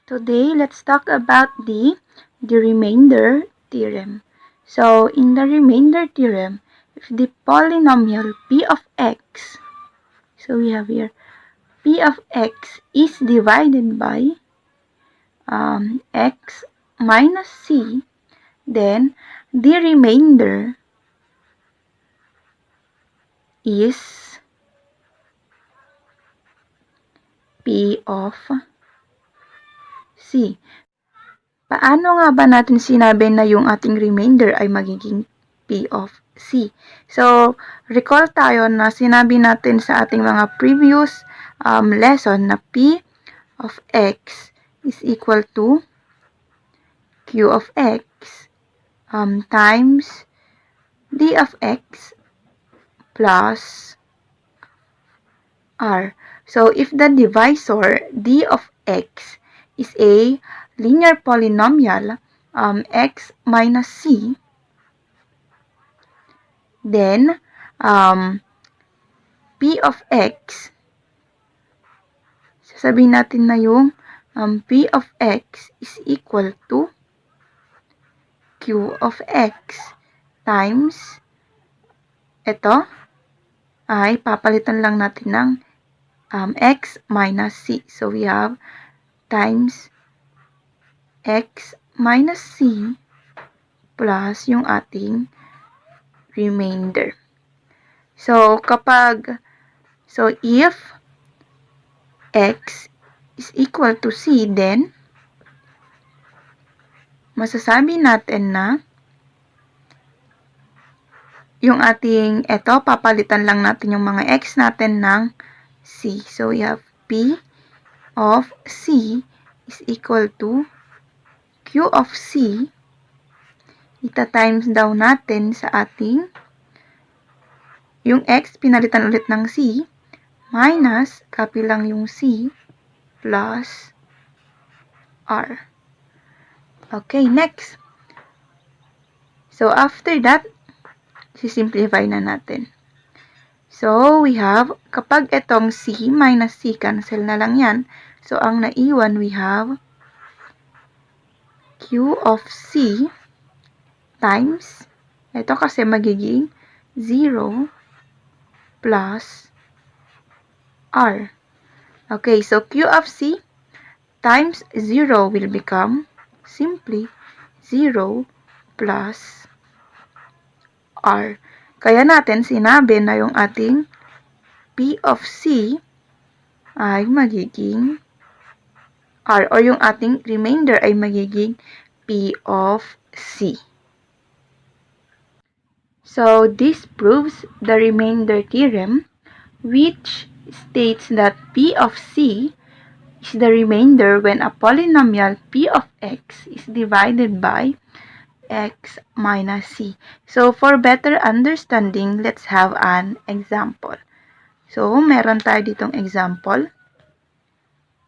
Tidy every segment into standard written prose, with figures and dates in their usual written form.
Today, let's talk about the remainder theorem. So, in the remainder theorem, if the polynomial p of x, so we have here p of x is divided by x minus c, then the remainder is p of c. Paano nga ba natin sinabi na yung ating remainder ay magiging p of c? So, recall tayo na sinabi natin sa ating mga previous lesson na p of x is equal to q of x times d of x plus r. So, if the divisor d of x is a linear polynomial x minus c, then p of x, sasabihin natin na yung p of x is equal to q of x times, ito ay papalitan lang natin ng x minus c. So, we have times x minus c plus yung ating remainder. So, if x is equal to c, then masasabi natin na yung ating, papalitan lang natin yung mga x natin ng c. So, we have p of c is equal to q of c, ita-times daw natin sa ating, yung x, pinalitan ulit ng c, minus, copy lang yung c, plus r. Okay, next. So, after that, sisimplify na natin. So, we have, kapag itong c minus c, cancel na lang yan. So, ang naiwan, we have q of c times, ito kasi magiging 0 plus r. Okay, so q of c times 0 will become simply 0 plus r. Kaya natin sinabi na yung ating p of c ay magiging r, or yung ating remainder ay magiging p of c. So, this proves the remainder theorem, which states that p of c is the remainder when a polynomial p of x is divided by x minus c. So, for better understanding, let's have an example. So, meron tayo ditong example.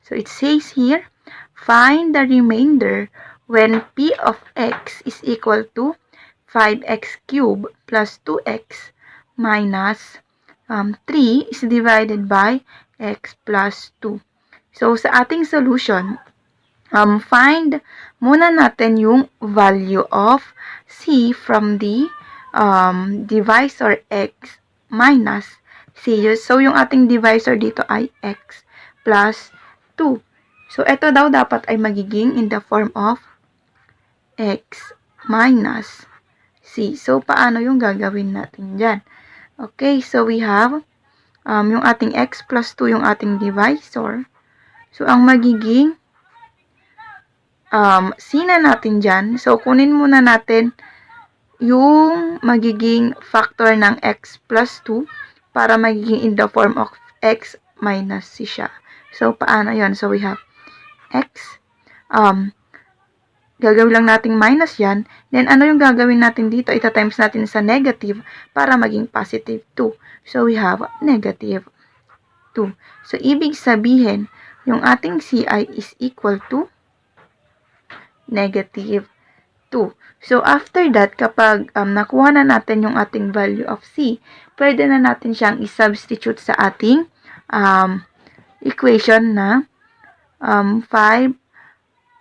So, it says here, find the remainder when p of x is equal to 5x cubed plus 2x minus 3 is divided by x plus 2. So, sa ating solution, find muna natin yung value of c from the divisor x minus c. So, yung ating divisor dito ay x plus 2. So, ito daw dapat ay magiging in the form of x minus c. So, paano yung gagawin natin dyan? Okay, so we have yung ating x plus 2 yung ating divisor. So, ang magiging c na natin dyan. So, kunin muna natin yung magiging factor ng x plus 2 para magiging in the form of x minus c siya. So, paano yon? So, we have x, gagawin lang natin minus yan. Then, ano yung gagawin natin dito? Ita-times natin sa negative para maging positive 2. So, we have negative 2. So, ibig sabihin, yung ating ci is equal to negative 2. So, after that, kapag nakuha na natin yung ating value of c, pwede na natin siyang i-substitute sa ating equation na 5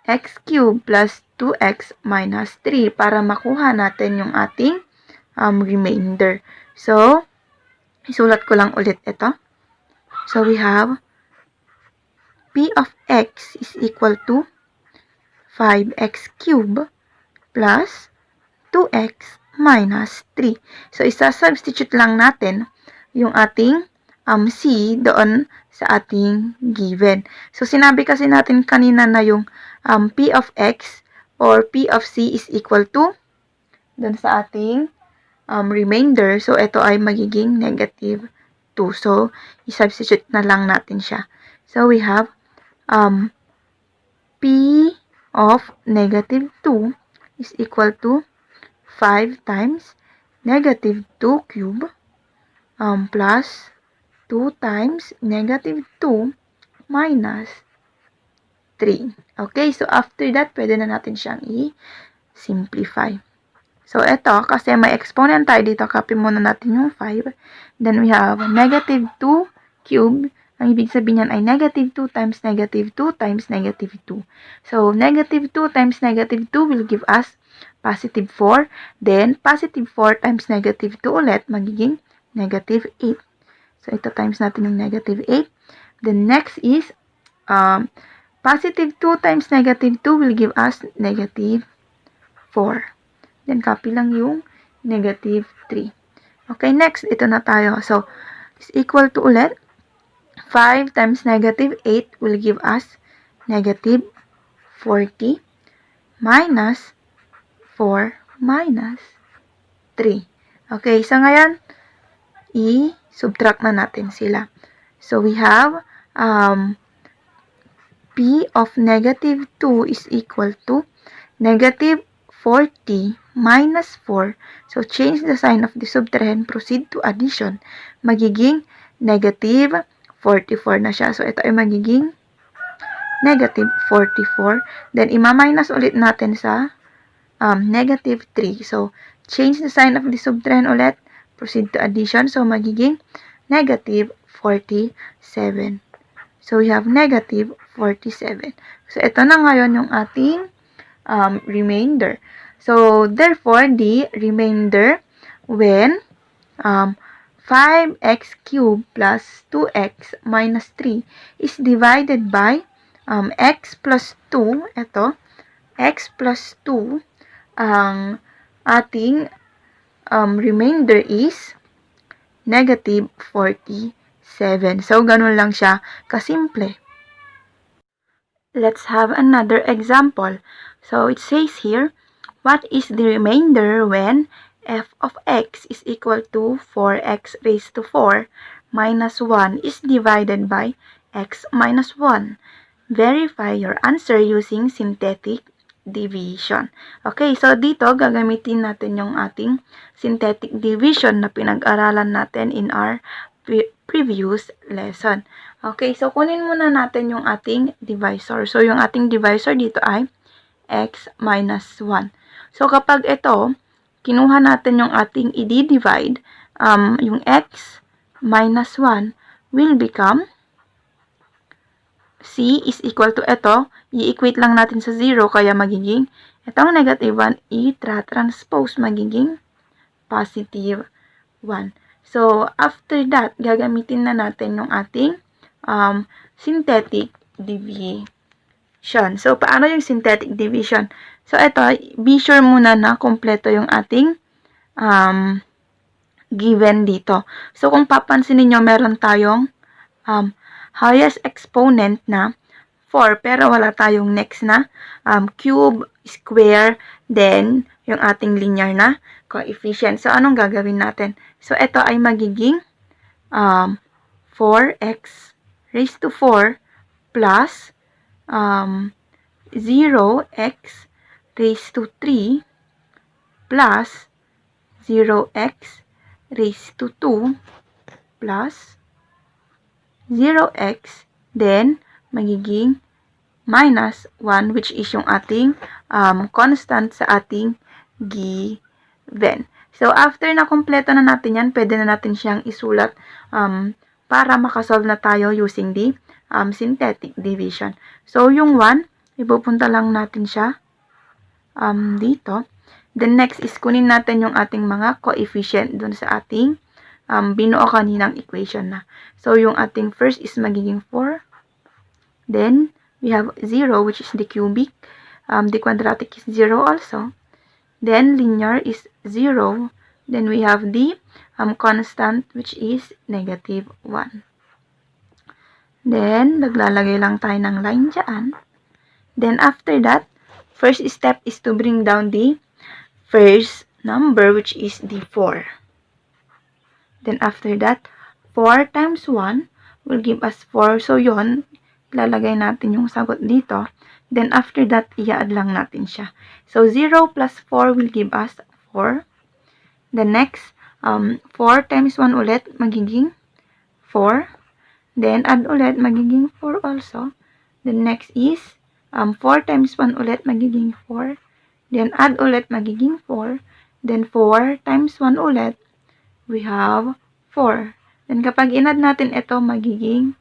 x cubed plus 2x minus 3 para makuha natin yung ating remainder. So, isulat ko lang ulit ito. So, we have p of x is equal to 5x cubed plus 2x minus 3. So, isa-substitute lang natin yung ating c doon sa ating given. So, sinabi kasi natin kanina na yung p of x or p of c is equal to doon sa ating remainder. So, ito ay magiging negative 2. So, i-substitute na lang natin siya. So, we have p of negative 2 is equal to 5 times negative 2 cube plus 2 times negative 2 minus 3. Okay, so after that, pwede na natin siyang i-simplify. So, ito, kasi may exponent tayo dito, copy muna natin yung 5. Then, we have negative 2 cube. Ang ibig sabihin yan ay negative 2 times negative 2 times negative 2. So, negative 2 times negative 2 will give us positive 4. Then, positive 4 times negative 2 ulit, magiging negative 8. So, ito times natin yung negative 8. Then, next is, positive 2 times negative 2 will give us negative 4. Then, copy lang yung negative 3. Okay, next, ito na tayo. So, is equal to ulit, 5 times negative 8 will give us negative 40 minus 4 minus 3. Okay, so ngayon, i-subtract na natin sila. So, we have p of negative 2 is equal to negative 40 minus 4. So, change the sign of the subtrahend, proceed to addition. Magiging negative 44 na siya. So, ito ay magiging negative 44. Then, ima-minus ulit natin sa negative 3. So, change the sign of the subtrahend ulit. Proceed to addition. So, magiging negative 47. So, we have negative 47. So, ito na ngayon yung ating remainder. So, therefore, the remainder when 5x cubed plus 2x minus 3 is divided by x plus 2. Ito, x plus 2. Ang ating remainder is negative 47. So, ganun lang siya kasimple. Let's have another example. So, it says here, what is the remainder when f of x is equal to 4x raised to 4 minus 1 is divided by x minus 1. Verify your answer using synthetic division. Okay, so dito gagamitin natin yung ating synthetic division na pinag-aralan natin in our previous lesson. Okay, so kunin muna natin yung ating divisor. So, yung ating divisor dito ay x minus 1. So, kapag ito, kinuha natin yung ating i-divide, yung x minus 1 will become c is equal to ito. I-equate lang natin sa 0, kaya magiging itong negative 1, i-transpose, magiging positive 1. So, after that, gagamitin na natin yung ating synthetic division. So, paano yung synthetic division? So, ito, be sure muna na kompleto yung ating given dito. So, kung papansin niyo meron tayong highest exponent na 4, pero wala tayong next na cube, square, then yung ating linear na coefficient. So, anong gagawin natin? So, ito ay magiging 4x raised to 4 plus 0x raised to 3 plus 0x raised to 2 plus 0x, then magiging minus 1, which is yung ating constant sa ating given. So, after na kompleto na natin yan, pwede na natin siyang isulat para makasolve na tayo using the synthetic division. So, yung 1 Ipupunta lang natin siya dito. Then next is kunin natin yung ating mga coefficient dun sa ating binuo kaninang equation na. So, yung ating first is magiging 4. Then, we have 0, which is the cubic. The quadratic is 0 also. Then, linear is 0. Then, we have the constant, which is negative 1. Then, naglalagay lang tayo ng line dyan. Then, after that, first step is to bring down the first number, which is the 4. Then, after that, 4 times 1 will give us 4. So, yon ilalagay natin yung sagot dito. Then, after that, i-add lang natin siya. So, 0 plus 4 will give us 4. The next, 4 times 1 ulit, magiging 4. Then, add ulit, magiging 4 also. The next is, 4 times 1 ulit, magiging 4. Then, add ulit, magiging 4. Then, 4 times 1 ulit, we have 4. Then, kapag in-add natin ito, magiging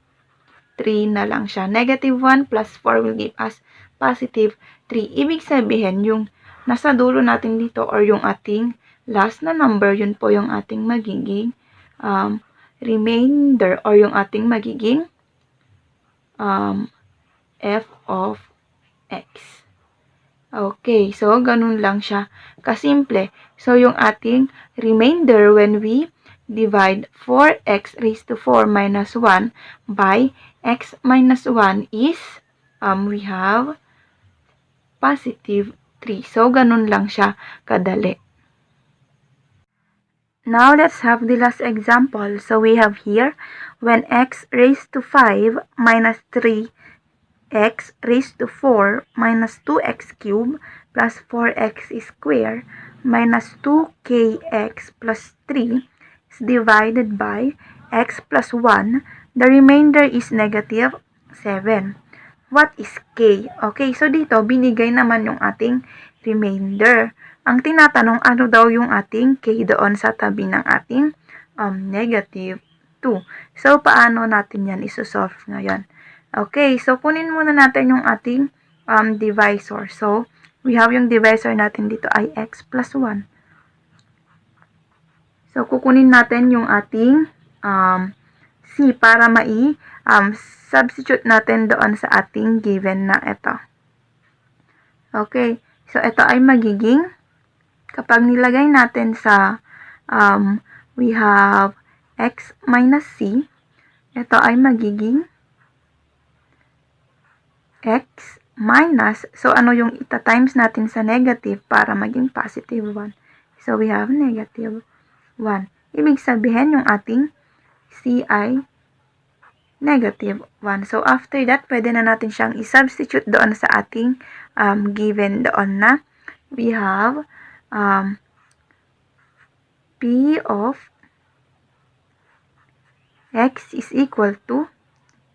3 na lang siya. Negative 1 plus 4 will give us positive 3. Ibig sabihin, yung nasa dulo natin dito or yung ating last na number, yun po yung ating magiging remainder or yung ating magiging f of x. Okay, so ganun lang siya kasimple. So, yung ating remainder when we divide 4x raised to 4 minus 1 by x minus 1 is, we have positive 3. So, ganun lang siya kadali. Now, let's have the last example. So, we have here, when x raised to 5 minus 3x raised to 4 minus 2x cubed plus 4x squared minus 2kx plus 3 is divided by x plus 1, the remainder is negative 7. What is k? Okay, so dito, binigay naman yung ating remainder. Ang tinatanong, ano daw yung ating k doon sa tabi ng ating negative 2. So, paano natin yan isosolve ngayon? Okay, so kunin muna natin yung ating divisor. So, we have yung divisor natin dito ay x plus 1. So, kukunin natin yung ating c para substitute natin doon sa ating given na ito. Okay, so ito ay magiging, kapag nilagay natin sa, we have x minus c, ito ay magiging x minus, so ano yung ita-times natin sa negative para maging positive 1. So, we have negative 1. Ibig sabihin, yung ating c ay negative 1. So, after that, pwede na natin siyang i-substitute doon sa ating given doon na we have p of x is equal to,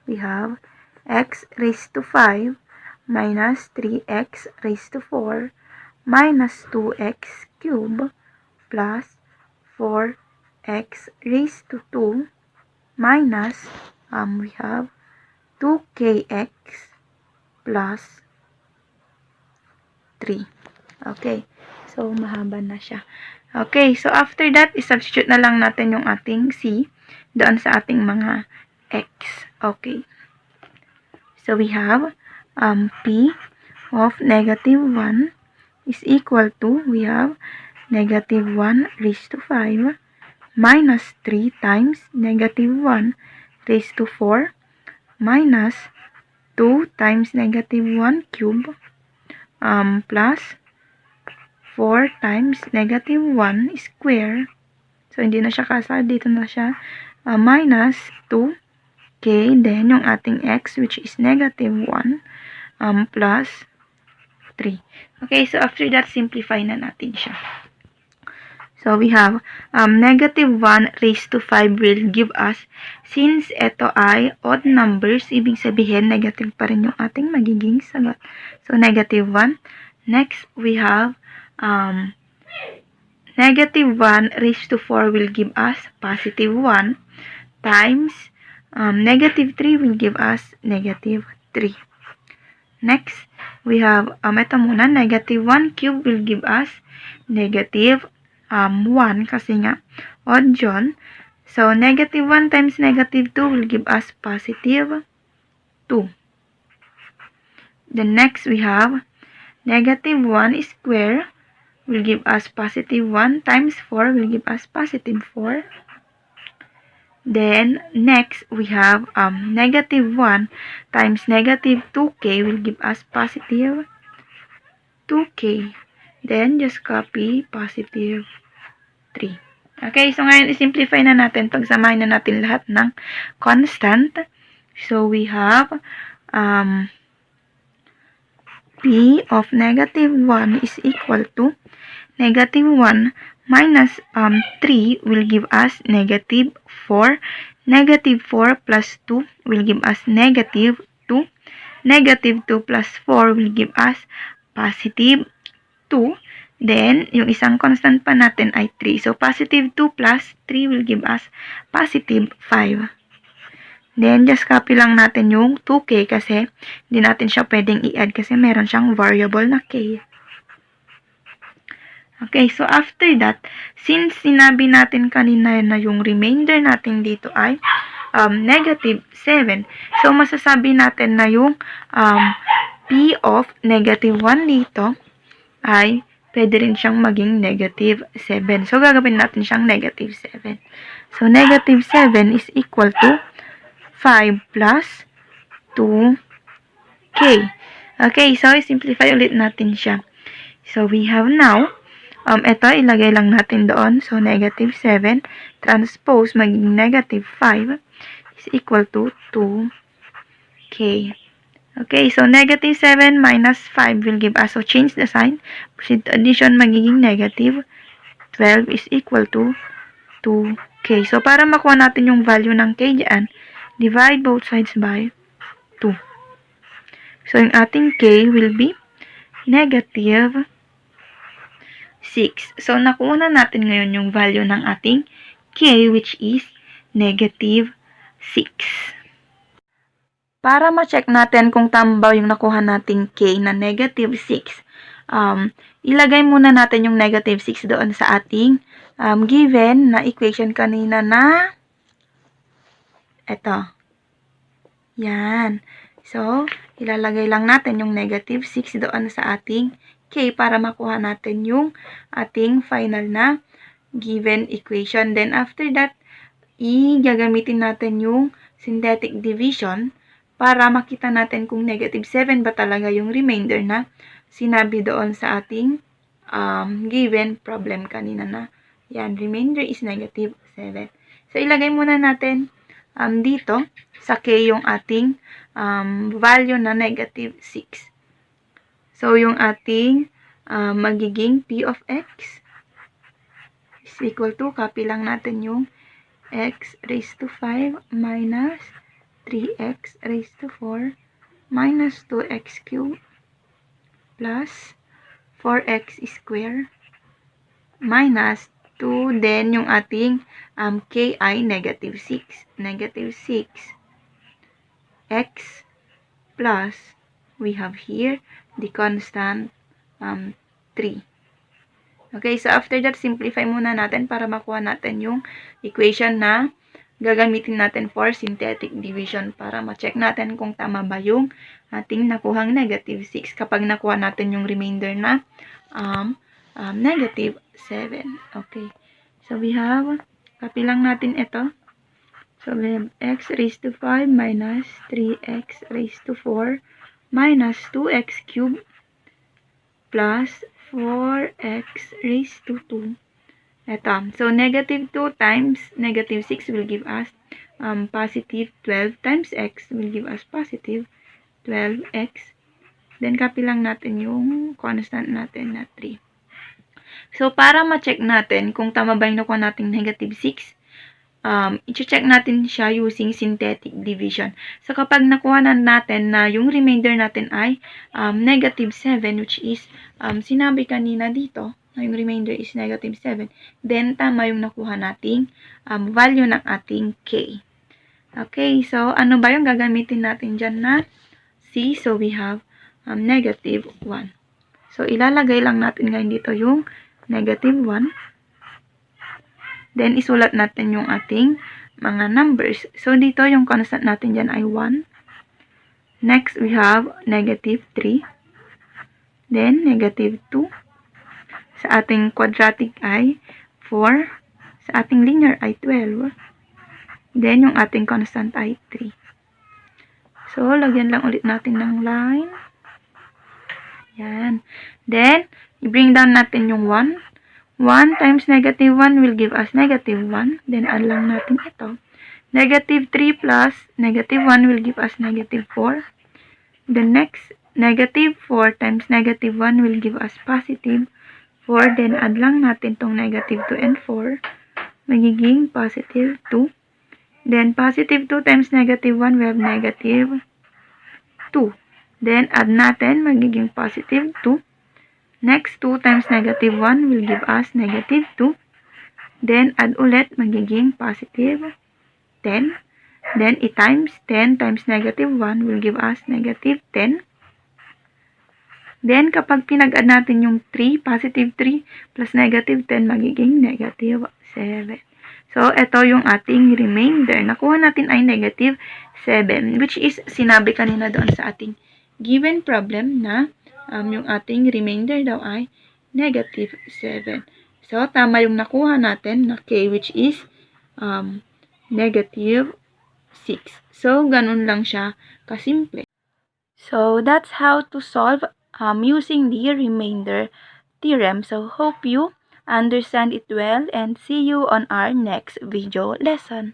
we have x raised to 5 minus 3x raised to 4 minus 2x cubed plus 4x raised to 2 minus, we have 2kx plus 3. Okay. So, mahaba na siya. Okay. So, after that, isubstitute na lang natin yung ating c doon sa ating mga x. Okay. So, we have p of negative 1 is equal to, we have negative 1 raised to 5 minus 3 times negative 1 raised to 4 minus 2 times negative 1 cube plus 4 times negative 1 square. So, hindi na siya kasal. Dito na siya. Minus 2k. Then, yung ating x, which is negative 1, plus 3. Okay, so after that, simplify na natin siya. So, we have negative 1 raised to 5 will give us, since ito ay odd numbers, ibig sabihin, negative pa rin yung ating magiging sagot. So, negative 1. Next, we have negative 1 raised to 4 will give us positive 1 times negative 3 will give us negative 3. Next, we have, ito muna, negative 1 cube will give us negative 1 kasi nga odd yun. So, negative 1 times negative 2 will give us positive 2. Then next we have negative 1 square will give us positive 1 times 4 will give us positive 4. Then next we have negative 1 times negative 2k will give us positive 2k. Then just copy positive 3. Okay, so ngayon i-simplify na natin. Pagsamahin na natin lahat ng constant. So we have p of negative 1 is equal to negative 1 minus 3 will give us negative 4. Negative 4 plus 2 will give us negative 2. Negative 2 plus 4 will give us positive 2. Then, yung isang constant pa natin ay 3. So, positive 2 plus 3 will give us positive 5. Then, just copy lang natin yung 2k kasi hindi natin siya pwedeng i-add kasi meron siyang variable na k. Okay, so after that, since sinabi natin kanina na yung remainder natin dito ay negative 7, so masasabi natin na yung p of negative 1 dito ay pwede rin siyang maging negative 7. So, gagawin natin siyang negative 7. So, negative 7 is equal to 5 plus 2k. Okay, so simplify ulit natin siya. So, we have now, ito, ilagay lang natin doon. So, negative 7 transpose maging negative 5 is equal to 2k. Okay, so negative 7 minus 5 will give us, so change the sign. Proceed to addition, magiging negative 12 is equal to 2k. So, para makuha natin yung value ng k dyan, divide both sides by 2. So, yung ating k will be negative 6. So, nakuha na natin ngayon yung value ng ating k, which is negative 6. Para ma-check natin kung tama ba yung nakuha nating k na negative 6, ilagay muna natin yung negative 6 doon sa ating given na equation kanina na ito. Yan. So, ilalagay lang natin yung negative 6 doon sa ating k para makuha natin yung ating final na given equation. Then, after that, gagamitin natin yung synthetic division para makita natin kung negative 7 ba talaga yung remainder na sinabi doon sa ating given problem kanina na yan, remainder is negative 7. So, ilagay muna natin dito sa k yung ating value na negative 6. So, yung ating magiging p of x is equal to, copy lang natin yung x raised to 5 minus 3x raised to 4 minus 2x cubed plus 4x square minus 2. Then, yung ating k ay negative 6. Negative 6 x plus, we have here the constant 3. Okay, so after that, simplify muna natin para makuha natin yung equation na gagamitin natin for synthetic division para ma-check natin kung tama ba yung ating nakuhang negative 6 kapag nakuha natin yung remainder na negative 7. Okay. So, we have, copy lang natin ito. So, we have x raised to 5 minus 3x raised to 4 minus 2x cubed plus 4x raised to 2. Ito. So, negative 2 times negative 6 will give us positive 12 times x will give us positive 12x. Then, copy lang natin yung constant natin na 3. So, para ma-check natin kung tama ba yung nakuha nating negative 6, i-check natin siya using synthetic division. So, kapag nakuha na natin na yung remainder natin ay negative 7, which is sinabi kanina dito, yung remainder is negative 7, then tama yung nakuha nating value ng ating k. Okay, so ano ba yung gagamitin natin dyan na c? So, we have negative 1. So, ilalagay lang natin ngayon dito yung negative 1. Then, isulat natin yung ating mga numbers. So, dito yung constant natin dyan ay 1. Next, we have negative 3. Then, negative 2. Sa ating quadratic ay 4. Sa ating linear ay 12. Then, yung ating constant ay 3. So, lagyan lang ulit natin ng line. Yan. Then, i-bring down natin yung 1. 1 times negative 1 will give us negative 1. Then, add lang natin ito. Negative 3 plus negative 1 will give us negative 4. The next, negative 4 times negative 1 will give us positive 4. Then, add lang natin tong negative 2 and 4. Magiging positive 2. Then, positive 2 times negative 1, we have negative 2. Then, add natin, magiging positive 2. Next, 2 times negative 1 will give us negative 2. Then, add ulit, magiging positive 10. Then, i-times 10 times negative 1 will give us negative 10. Then, kapag pinag-add natin yung 3, positive 3 plus negative 10, magiging negative 7. So, ito yung ating remainder. Nakuha natin ay negative 7, which is sinabi kanina doon sa ating given problem na yung ating remainder daw ay negative 7. So, tama yung nakuha natin na k, which is negative 6. So, ganun lang siya kasimple. So, that's how to solve using the remainder theorem. So, hope you understand it well and see you on our next video lesson.